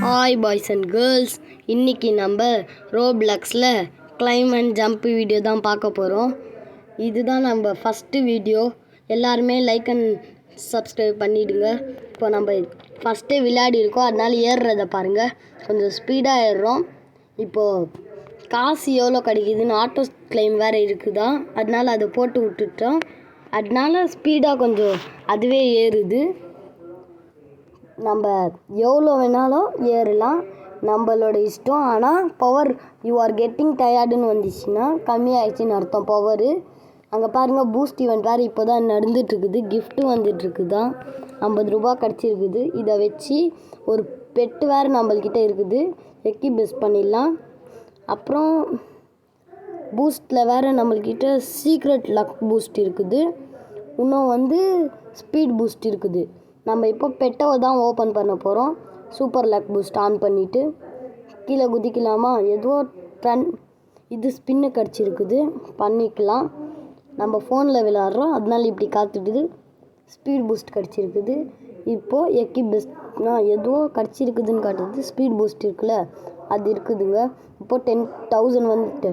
Hi boys and girls, இன்றைக்கி நம்ம ரோப்ளக்ஸில் claim and jump video தான் பார்க்க போகிறோம். இதுதான் நம்ம ஃபஸ்ட்டு வீடியோ. எல்லாருமே லைக் அண்ட் சப்ஸ்கிரைப் பண்ணிவிடுங்க. இப்போ நம்ம ஃபஸ்ட்டே விளையாடி இருக்கோம், அதனால ஏறுறதை பாருங்கள். கொஞ்சம் ஸ்பீடாக ஏறுறோம். இப்போது காசு எவ்வளோ கிடைக்குதுன்னு ஆட்டோ கிளைம் வேறு இருக்குதா, அதனால் அதை போட்டு விட்டுட்டோம். அதனால ஸ்பீடாக கொஞ்சம் அதுவே ஏறுது. நம்ம எவ்வளோ வேணாலும் ஏறலாம், நம்மளோட இஷ்டம். ஆனால் பவர் யூ ஆர் கெட்டிங் டயர்டுன்னு வந்துச்சுன்னா கம்மியாகிடுச்சின்னு அர்த்தம் பவரு. அங்கே பாருங்கள், பூஸ்ட் ஈவெண்ட் வேறு இப்போ தான் நடந்துகிட்ருக்குது. கிஃப்ட்டு வந்துட்டுருக்குதான், 50 ரூபா கிடச்சிருக்குது. இதை வச்சு ஒரு பெட்டு வேறு நம்மள்கிட்ட இருக்குது, எக்கி பெஸ்ட் பண்ணிடலாம். அப்புறம் பூஸ்ட்டில் வேறு நம்மள்கிட்ட சீக்ரெட் லக் பூஸ்ட் இருக்குது. இன்னும் ஸ்பீட் பூஸ்ட் இருக்குது. நம்ம இப்போ பெட்டவை தான் ஓப்பன் பண்ண போகிறோம். சூப்பர் லக் பூஸ்ட் ஆன் பண்ணிவிட்டு கீழே குதிக்கலாமா? ஏதோ இது ஸ்பின்னு கிடச்சிருக்குது, பண்ணிக்கலாம். நம்ம ஃபோனில் விளாட்றோம், அதனால இப்படி காத்துட்டுது. ஸ்பீட் பூஸ்ட் கிடச்சிருக்குது. இப்போது எக்கி பெஸ்ட்னா ஏதோ கிடச்சிருக்குதுன்னு காட்டுது. ஸ்பீட் பூஸ்ட் இருக்குல்ல, அது இருக்குதுங்க. இப்போது 10,000 வந்துட்டு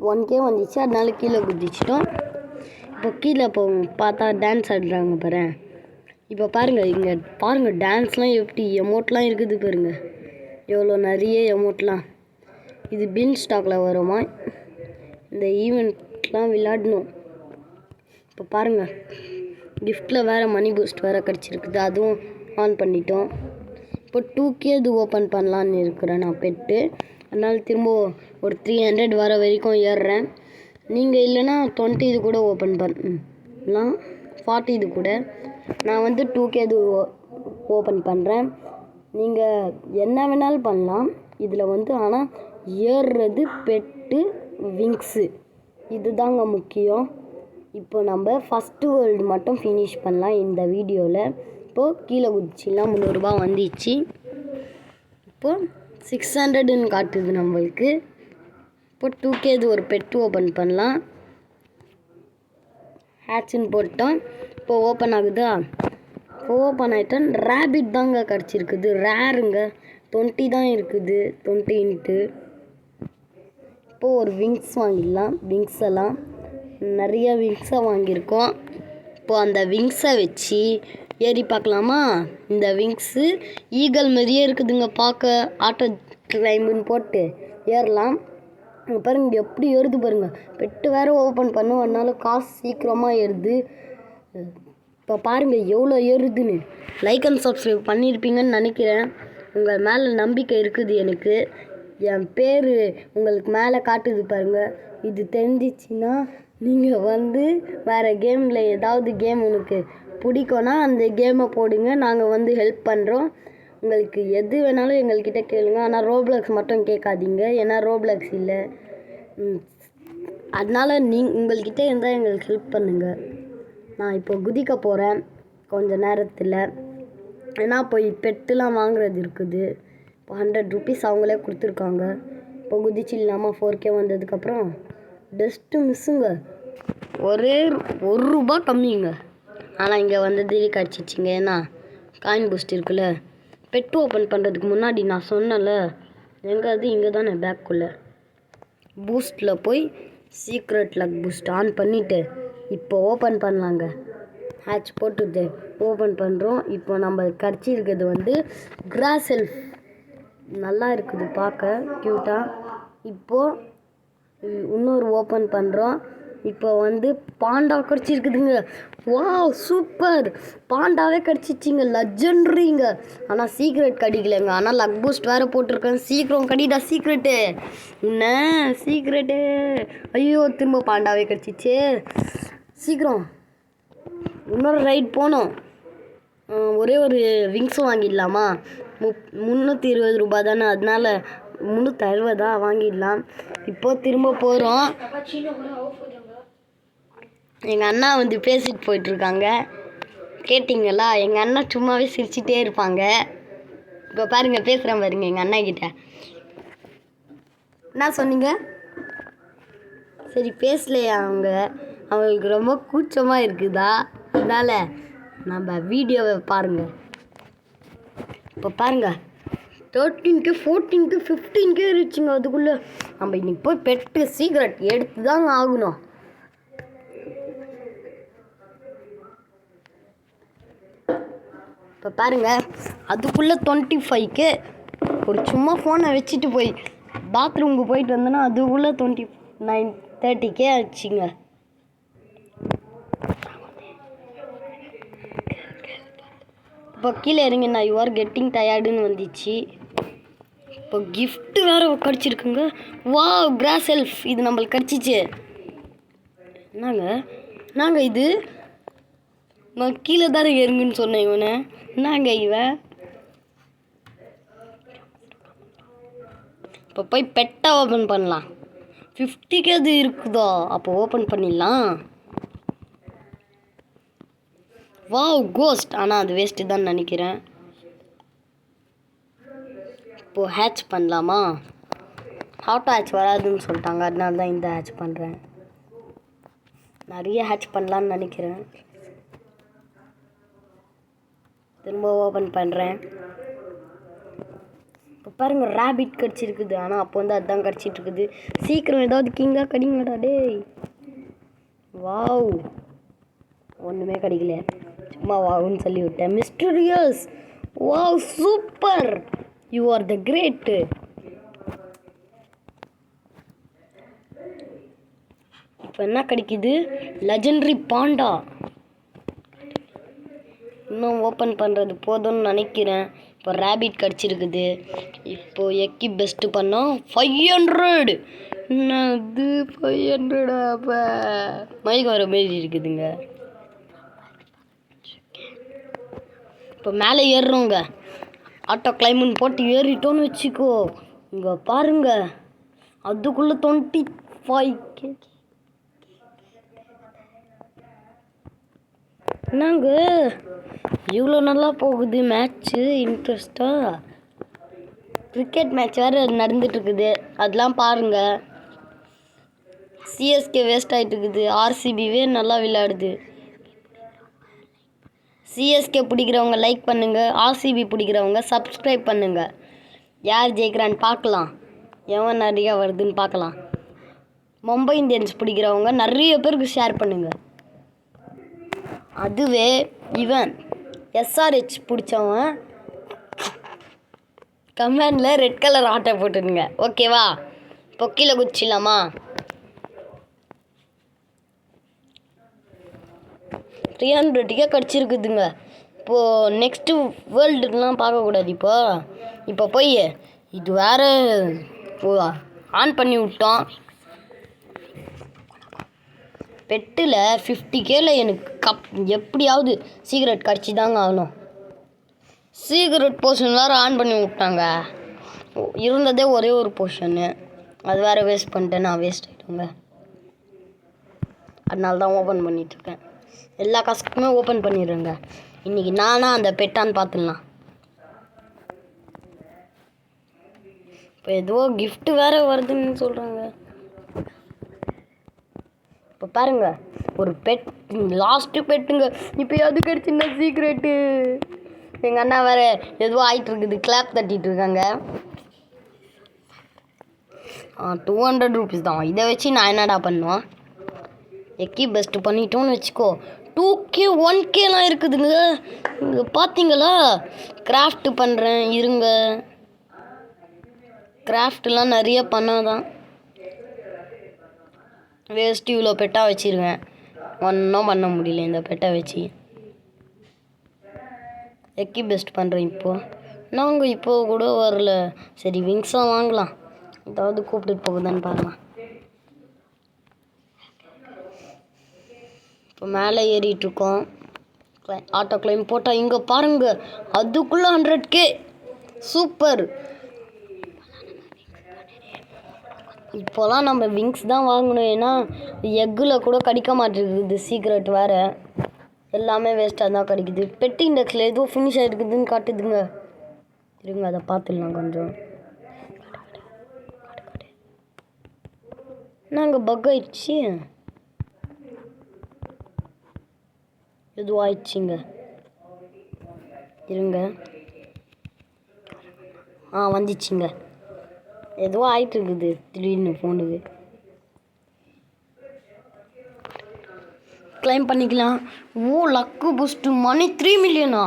1K வந்துச்சு, அதனால கீழே குதிச்சிட்டோம். இப்போ கீழே பார்த்தா டான்ஸ் ஆடுறாங்க பாரு. இப்போ பாருங்கள், இங்கே பாருங்கள் டான்ஸ்லாம் எப்படி எமௌண்ட்லாம் இருக்குது பாருங்கள், எவ்வளோ நிறைய எமௌண்ட்லாம். இது பின் ஸ்டாக்கில் வருமா? இந்த ஈவெண்ட்லாம் விளையாடணும். இப்போ பாருங்கள், கிஃப்ட்டில் வேறு மணி பூஸ்ட் வேறு கிடச்சிருக்குது, அதுவும் ஆன் பண்ணிட்டோம். இப்போ 2K இது ஓப்பன் பண்ணலான்னு இருக்கிறேன் நான் பெட்டு. அதனால் திரும்ப ஒரு 300 வர வரைக்கும் ஏறுறேன். நீங்கள் இல்லைன்னா 20 இது கூட ஓப்பன் பண்ணலாம், 40 இது கூட. நான் 2K இது ஓப்பன் பண்ணுறேன். நீங்கள் என்ன வேணாலும் பண்ணலாம் இதில் ஆனால் ஏறுறது பெட்டு விங்ஸு, இது தாங்க முக்கியம். இப்போ நம்ம ஃபஸ்ட்டு வேர்ல்டு மட்டும் ஃபினிஷ் பண்ணலாம் இந்த வீடியோவில். இப்போது கீழே குதிச்சிலாம் 300 ரூபா வந்துச்சு. இப்போது 600ன்னு காட்டுது நம்மளுக்கு. இப்போ 2K இது ஒரு பெட்டு ஓப்பன் பண்ணலாம். ஹேட்ச்ன்னு போட்டோம். இப்போ ஓப்பன் ஆகுதா? இப்போ ஓப்பன் ஆகிட்டேன். ரேபிட் தாங்க கிடச்சிருக்குது, ரேருங்க. 20 தான் இருக்குது, 20 இப்போது ஒரு விங்ஸ் வாங்கிடலாம். விங்ஸ் எல்லாம் நிறைய விங்ஸை வாங்கியிருக்கோம். இப்போது அந்த விங்ஸை வச்சு ஏறி பார்க்கலாமா? இந்த விங்ஸு ஈகல் மாதிரியே இருக்குதுங்க பார்க்க. ஆட்டோ கிளைம்புன்னு போட்டு ஏறலாம். பாருங்க, இங்கே எப்படி ஏறுது பாருங்கள். பெட்டு வேறு ஓப்பன் பண்ணும், அதனால காசு சீக்கிரமாக ஏறுது. இப்போ பாருங்கள் எவ்வளோ ஏறுதுன்னு. லைக் அண்ட் சப்ஸ்கிரைப் பண்ணியிருப்பீங்கன்னு நினைக்கிறேன். உங்கள் மேலே நம்பிக்கை இருக்குது எனக்கு. என் பேர் உங்களுக்கு மேலே காட்டுது பாருங்கள். இது தெரிஞ்சிச்சின்னா நீங்கள் வேறு கேமில் ஏதாவது கேம் உனக்கு பிடிக்கும்னா அந்த கேமை போடுங்க, நாங்கள் ஹெல்ப் பண்ணுறோம். உங்களுக்கு எது வேணாலும் எங்கள்கிட்ட கேளுங்க. ஆனால் ரோப்ளக்ஸ் மட்டும் கேட்காதீங்க, ஏன்னா ரோப்ளக்ஸ் இல்லை. அதனால் உங்கள்கிட்ட இருந்தால் எங்களுக்கு ஹெல்ப் பண்ணுங்கள். நான் இப்போ குதிக்க போகிறேன் கொஞ்சம் நேரத்தில். ஏன்னா போய் பெட்டுலாம் வாங்குறது இருக்குது. இப்போ 100 ரூபீஸ் அவங்களே கொடுத்துருக்காங்க. இப்போ குதிச்சு இல்லாமல் 4K வந்ததுக்கப்புறம் டஸ்ட்டு மிஸ்ஸுங்க. ஒரே 1 ரூபா கம்மிங்க. ஆனால் இங்கே கிடச்சிச்சிங்க. ஏன்னா காயின் பூஸ்ட் இருக்குல்ல. பெட்டு ஓப்பன் பண்ணுறதுக்கு முன்னாடி நான் சொன்னல, எங்கே அது இங்கே தானே பேக்குள்ளே. பூஸ்ட்டில் போய் சீக்ரெட் லக் பூஸ்ட் ஆன் பண்ணிவிட்டு இப்போ ஓப்பன் பண்ணலாங்க. ஹேட்ச் போட்டுட்டு ஓப்பன் பண்ணுறோம். இப்போ நம்ம கிடச்சிருக்கிறது கிராஸ் எல்ஃப். நல்லா இருக்குது பார்க்க, க்யூட்டாக. இப்போது இன்னொரு ஓப்பன் பண்ணுறோம். இப்போ பாண்டா கிடச்சிருக்குதுங்க. Wow, super! பாண்டாவே கிடச்சிச்சிங்க, லெஜெண்ட்ரிங்க. ஆனால் சீக்ரெட் கிடைக்கலங்க. ஆனால் லக் பூஸ்ட் வேறு போட்டிருக்கேன். சீக்கிரம் கடிடா சீக்ரெட்டு. என்ன சீக்ரெட்டு? ஐயோ, திரும்ப பாண்டாவே கிடச்சிச்சு. சீக்கிரம் இன்னொரு ரைட் போகணும். ஒரே ஒரு விங்ஸும் வாங்கிடலாமா? 320 ரூபா தானே, அதனால் 360 வாங்கிடலாம். இப்போது திரும்ப போகிறோம். எங்கள் அண்ணா பேசிட்டு போயிட்டுருக்காங்க, கேட்டிங்களா? எங்கள் அண்ணா சும்மாவே சிரிச்சிட்டே இருப்பாங்க. இப்போ பாருங்கள், பேசுகிறேன் பாருங்க எங்கள் அண்ணா கிட்ட. என்ன சொன்னீங்க? சரி, பேசலையா அவங்களுக்கு ரொம்ப கூச்சமாக இருக்குதா, அதனால் நம்ம வீடியோவை பாருங்கள். இப்போ பாருங்கள், 13K 14K 15K இருந்துச்சுங்க. அதுக்குள்ளே நம்ம இன்னைக்கு போய் பெட்டு சீக்ரெட் எடுத்து தாங்க ஆகணும். இப்போ பாருங்க, அதுக்குள்ளே 25K. ஒரு சும்மா ஃபோனை வச்சுட்டு போய் பாத்ரூமுக்கு போயிட்டு வந்தோன்னா அதுக்குள்ளே 30K ஆச்சுங்க. இப்போ கீழே இறங்கினா யூ ஆர் கெட்டிங் டயர்டுன்னு வந்துச்சு. இப்போ கிஃப்ட்டு வேறு கிடச்சிருக்குங்க. வா கிராஸ் எல்ஃப், இது நம்மளுக்கு கிடச்சிச்சு. என்னங்க இது? நான் கீழே தான் இறங்குன்னு சொன்னேன் இவனை. என்னங்க இவன்? இப்போ போய் பெட்டை ஓப்பன் பண்ணலாம். 50K அது இருக்குதோ, அப்போ ஓப்பன் பண்ணிடலாம். வாவ் கோஸ்ட், ஆனால் அது வேஸ்ட்டு தான் நினைக்கிறேன். இப்போது ஹேட்ச் பண்ணலாமா? ஆட்டோ ஹேட்ச் வராதுன்னு சொல்லிட்டாங்க, அதனால தான் இந்த ஹேட்ச் பண்ணுறேன். நிறைய ஹேட்ச் பண்ணலான்னு நினைக்கிறேன். திரும்ப ஓப்பன் பண்ணுறேன். இப்போ பாருங்கள், ரேபிட் கிடச்சிருக்குது. ஆனால் அப்போ வந்து அதுதான் கிடச்சிட்ருக்குது. சீக்கிரம் ஏதாவது கிங்காக கிடைங்கடா டேய். வாவ், ஒன்றுமே கிடைக்கல, சும்மா வாவுன்னு சொல்லி விட்டேன். Mysterious, wow super, you are the great. இப்போ என்ன கிடைக்குது? Legendary panda. இன்னும் ஓப்பன் பண்ணுறது போதும்னு நினைக்கிறேன். இப்போ ரேபிட் கிடச்சிருக்குது. இப்போது எக்கி பெஸ்ட்டு பண்ணோம் 500. என்னது 500? அப்போ மைக் வர மாரி இருக்குதுங்க. இப்போ மேலே ஏறுறோங்க. ஆட்டோ கிளைம்புன்னு போட்டு ஏறிட்டோன்னு வச்சுக்கோ. இங்கே பாருங்க, அதுக்குள்ளே 25K. என்னங்க இவ்வளோ நல்லா போகுது மேட்ச்சு? இன்ட்ரெஸ்டாக கிரிக்கெட் மேட்ச் வேறு நடந்துட்டுருக்குது, அதெல்லாம் பாருங்கள். சிஎஸ்கே வேஸ்ட் ஆகிட்டு இருக்குது, ஆர்சிபிவே நல்லா விளையாடுது. சிஎஸ்கே பிடிக்கிறவங்க லைக் பண்ணுங்கள், ஆர்சிபி பிடிக்கிறவங்க சப்ஸ்கிரைப் பண்ணுங்கள். யார் ஜெயிக்கிறான்னு பார்க்கலாம், எவன் நிறையா வருதுன்னு பார்க்கலாம். மும்பை இந்தியன்ஸ் பிடிக்கிறவங்க நிறைய பேருக்கு ஷேர் பண்ணுங்கள். அதுவே இவன் எஸ்ஆர்ஹெச் பிடிச்சவன் கமெண்டில் ரெட் கலர் ஆட்டை போட்டுருங்க, ஓகேவா? இப்போ கீழே குதிச்சிடலாமா? 300K கிடச்சிருக்குதுங்க. இப்போது நெக்ஸ்ட்டு வேர்ல்டுலாம் பார்க்கக்கூடாது. இப்போ போய் இது வேறு ஆன் பண்ணி விட்டோம். பெட்டில் 50Kல எனக்கு எப்படியாவது சீக்ரெட் கிடச்சி தாங்க ஆகணும். சீக்ரெட் போர்ஷன் வேறு ஆன் பண்ணி விட்டாங்க. இருந்ததே ஒரே ஒரு போர்ஷன்னு, அது வேறு வேஸ்ட் பண்ணிட்டேன். நான் வேஸ்ட் ஆகிட்டோங்க, அதனால தான் ஓப்பன் பண்ணிகிட்ருக்கேன். எல்லா காசுக்குமே ஓப்பன் பண்ணிடுறேங்க. இன்றைக்கி நானாக அந்த பெட்டான்னு பார்த்துடலாம். இப்போ ஏதோ கிஃப்ட்டு வேறு வருதுன்னு சொல்கிறாங்க. இப்போ பாருங்கள், ஒரு பெட், லாஸ்ட்டு பெட்டுங்க. இப்போ எது கிடச்சின்னா சீக்ரெட்டு. எங்கள் அண்ணா வேறு எதுவும் ஆகிட்டுருக்குது, கிளாப் தட்டிகிட்டு இருக்காங்க. 200 ரூபீஸ் தான். இதை வச்சு நான் என்னடா பண்ணுவேன்? எக்கி பெஸ்ட்டு பண்ணிட்டோன்னு வச்சுக்கோ. 2K 1Kலாம் இருக்குதுங்க. இங்கே பார்த்தீங்களா? கிராஃப்ட் பண்ணுறேன் இருங்க. கிராஃப்ட்லாம் நிறைய பண்ணாதான். வேஸ்ட்டு இவ்வளோ பெட்டாக வச்சுருவேன், ஒன்றும் பண்ண முடியல இந்த பெட்டை வச்சு. எக்கி பெஸ்ட் பண்ணுறேன். நாங்கள் இப்போது கூட வரல. சரி விங்ஸாக வாங்கலாம், ஏதாவது கூப்பிட்டு போகுதான்னு பார்க்கலாம். இப்போ மேலே ஏறிட்டுருக்கோம். ஆட்டோ கிளைம் போட்டால் இங்கே பாருங்கள், அதுக்குள்ளே 100K. சூப்பர். இப்போலாம் நம்ம விங்ஸ் தான் வாங்கணும், ஏன்னா எக்கில் கூட கிடைக்க மாட்டேங்குது சீக்ரெட் வேறு. எல்லாமே வேஸ்ட்டாக தான் கிடைக்குது. பெட்டி இண்டெக்ஸில் ஏதோ ஃபினிஷ் ஆகிருக்குதுன்னு காட்டுதுங்க. இருங்க அதை பார்த்துடலாம் கொஞ்சம். நாங்கள் பக் ஆயிடுச்சு, எதுவும் ஆயிடுச்சுங்க. இருங்க வந்துச்சுங்க. ஏதோ ஆயிட்டு இருக்குது திடீர்னு ஃபோனுக்கு. கிளைம் பண்ணிக்கலாம். லக்கு பூஸ்ட் மணி 3 மில்லியனா?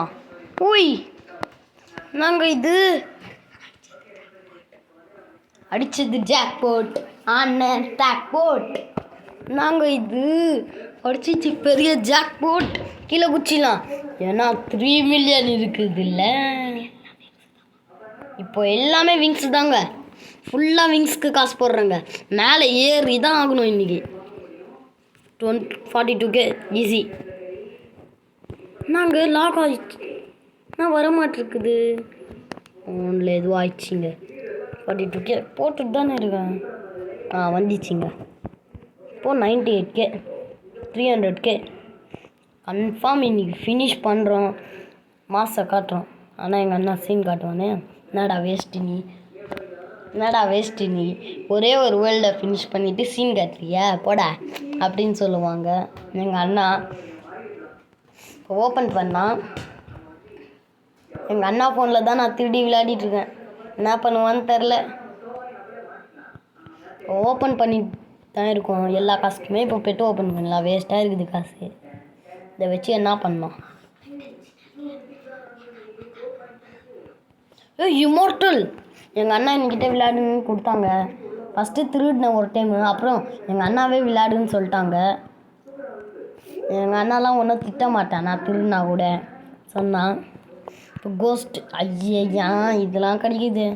ஓய் நாங்கள் இது அடிச்சது ஜாக்பாட் அண்ணன் ஜாக்பாட். நாங்கள் இது அடிச்சிச்சு பெரிய ஜாக்பாட். கீழே குச்சிடலாம் ஏன்னா 3 மில்லியன் இருக்குது இல்லை. இப்போ எல்லாமே விங்ஸ் தாங்க. ஃபுல்லாக விங்ஸ்க்கு காசு போடுறாங்க. மேலே ஏறி தான் ஆகணும் இன்றைக்கி. 42K easy. நாங்கள் லாக் ஆகிடுச்சு. நான் வரமாட்டிருக்குது. ஃபோனில் எதுவும் ஆயிடுச்சிங்க. 42K போட்டுட்டு தானே இருக்கேன். வந்துச்சிங்க. இப்போது 98K 300K கன்ஃபார்ம் இன்றைக்கி ஃபினிஷ் பண்ணுறோம். மாசை காட்டுறோம். ஆனால் எங்கள் அண்ணா சீன் காட்டுவானே. என்னடா வேஸ்ட்டு நீ ஒரே ஒரு வேர்ல்டை ஃபினிஷ் பண்ணிவிட்டு சீன் காட்டுறியா போடா அப்படின்னு சொல்லுவாங்க. எங்கள் அண்ணா இப்போ ஓப்பன் பண்ணால் எங்கள் அண்ணா ஃபோனில் தான் நான் திருடி விளையாடிட்டுருக்கேன். என்ன பண்ணுவான்னு தெரில. இப்போ ஓப்பன் பண்ணி தான் இருக்கோம். எல்லா காசுக்குமே இப்போ பெட்டு ஓப்பன் பண்ணலாம். வேஸ்ட்டாக இருக்குது காசு. இதை வச்சு என்ன பண்ணோம்? இம்மோர்டல் எங்கள் அண்ணா என்கிட்ட விளையாடுன்னு கொடுத்தாங்க. ஃபஸ்ட்டு திருடினேன் ஒரு டைமு. அப்புறம் எங்கள் அண்ணாவே விளையாடுன்னு சொல்லிட்டாங்க. எங்கள் அண்ணாலாம் ஒன்றும் திட்ட மாட்டேன் நான் திருடினா கூட சொன்னான். இப்போ கோஸ்ட் ஐயா இதெல்லாம் கிடைக்குது.